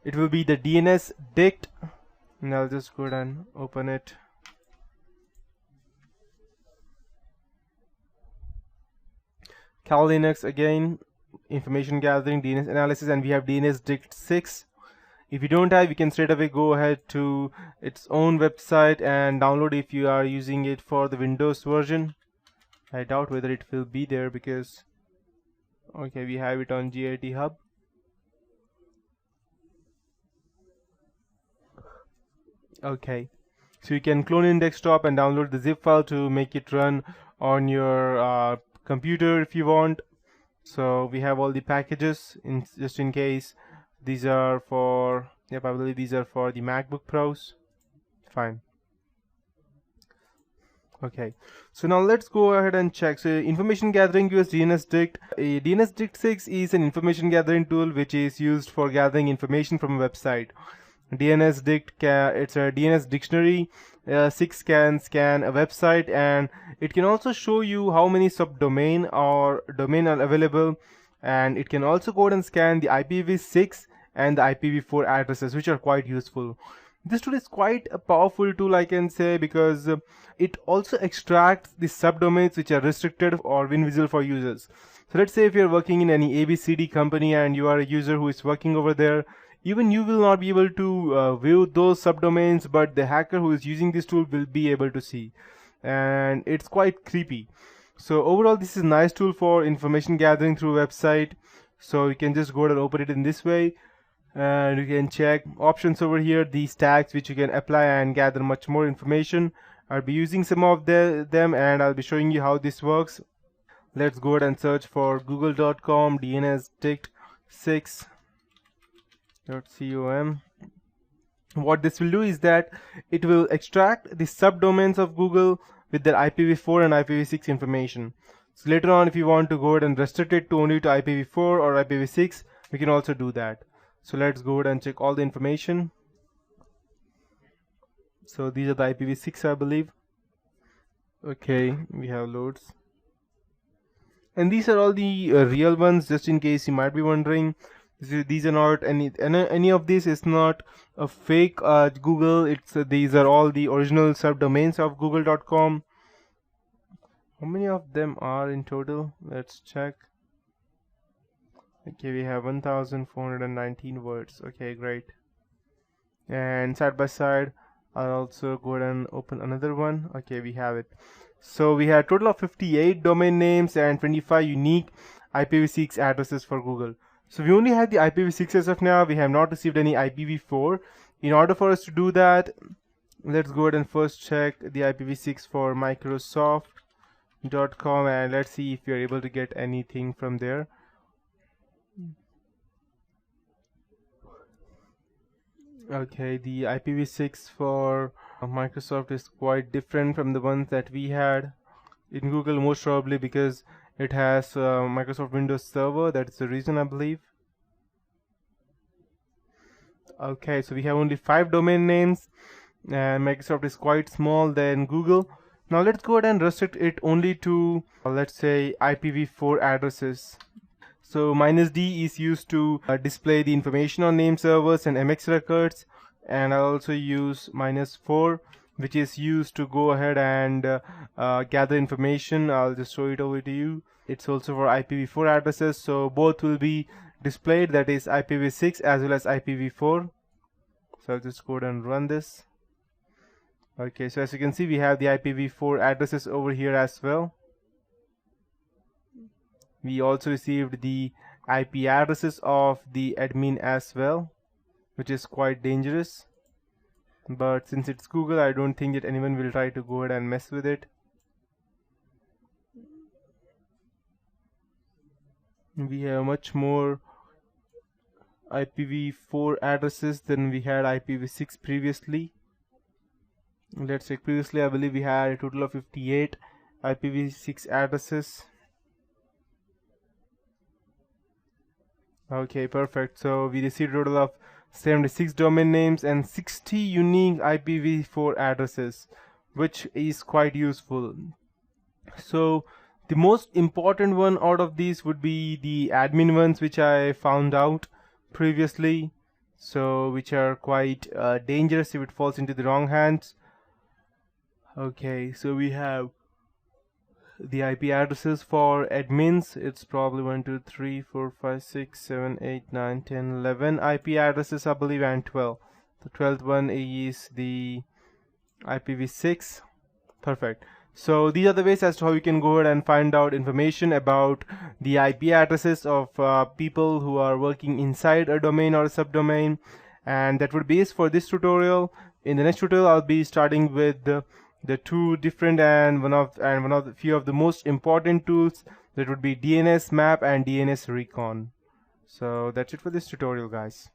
it will be the DNSdict, and I'll just go ahead and open it. Cal Linux again, information gathering, DNS analysis, and we have DNSdict 6. If you don't have, you can straight away go ahead to its own website and download if you are using it for the Windows version. I doubt whether it will be there because okay, we have it on GIT Hub. Okay, so you can clone in desktop and download the zip file to make it run on your computer if you want. So we have all the packages just in case. These are for, yep, I believe these are for the MacBook Pros. Fine. Okay, so now let's go ahead and check. So information gathering use DNSdict. DNSdict 6 is an information gathering tool which is used for gathering information from a website. DNSdict, it's a DNS dictionary. 6 can scan a website, and it can also show you how many subdomain or domain are available, and it can also go ahead and scan the IPv6 and the IPv4 addresses, which are quite useful. This tool is quite a powerful tool, I can say, because it also extracts the subdomains which are restricted or invisible for users. So let's say if you're working in any ABCD company and you are a user who is working over there, even you will not be able to view those subdomains, but the hacker who is using this tool will be able to see, and it's quite creepy. So overall, this is a nice tool for information gathering through website. So you can just go ahead and open it in this way, and you can check options over here, these tags which you can apply and gather much more information. I'll be using some of them, and I'll be showing you how this works. Let's go ahead and search for google.com DNSdict 6.com. What this will do is that it will extract the subdomains of Google with their IPv4 and IPv6 information. So later on, if you want to go ahead and restrict it to only to IPv4 or IPv6, we can also do that. So let's go ahead and check all the information. So these are the IPv6, I believe. Okay, we have loads. And these are all the real ones, just in case you might be wondering. These are not any of this is not a fake Google. It's these are all the original subdomains of google.com. How many of them are in total? Let's check. Okay, we have 1419 words. Okay, great. And side by side, I'll also go ahead and open another one. Okay, we have it. So we have a total of 58 domain names and 25 unique IPv6 addresses for Google. So we only have the IPv6 as of now. We have not received any IPv4. In order for us to do that, let's go ahead and first check the IPv6 for Microsoft.com, and let's see if we are able to get anything from there. Okay, the IPv6 for Microsoft is quite different from the ones that we had in Google, most probably because it has Microsoft Windows Server. That's the reason, I believe. Okay, so we have only 5 domain names, and Microsoft is quite small than Google. Now let's go ahead and restrict it only to let's say IPv4 addresses. So -D is used to display the information on name servers and MX records, and I'll also use -4, which is used to go ahead and gather information. I'll just show it over to you. It's also for IPv4 addresses, so both will be displayed, that is IPv6 as well as IPv4. So I'll just go ahead and run this. Okay, so as you can see, we have the IPv4 addresses over here as well. We also received the IP addresses of the admin as well, which is quite dangerous. But since it's Google, I don't think that anyone will try to go ahead and mess with it. We have much more IPv4 addresses than we had IPv6 previously. Let's check. Previously, I believe we had a total of 58 IPv6 addresses. Okay, perfect. So we received a total of 76 domain names and 60 unique IPv4 addresses, which is quite useful. So the most important one out of these would be the admin ones, which I found out previously. so which are quite dangerous if it falls into the wrong hands. Okay, so we have the IP addresses for admins. It's probably 1 2 3 4 5 6 7 8 9 10 11 IP addresses, I believe, and 12. The 12th one is the IPv6. Perfect. So these are the ways as to how you can go ahead and find out information about the IP addresses of people who are working inside a domain or a subdomain. And that would be it for this tutorial. In the next tutorial, I'll be starting with the two different and one of the few of the most important tools, that would be DNS map and DNS recon. So that's it for this tutorial, guys.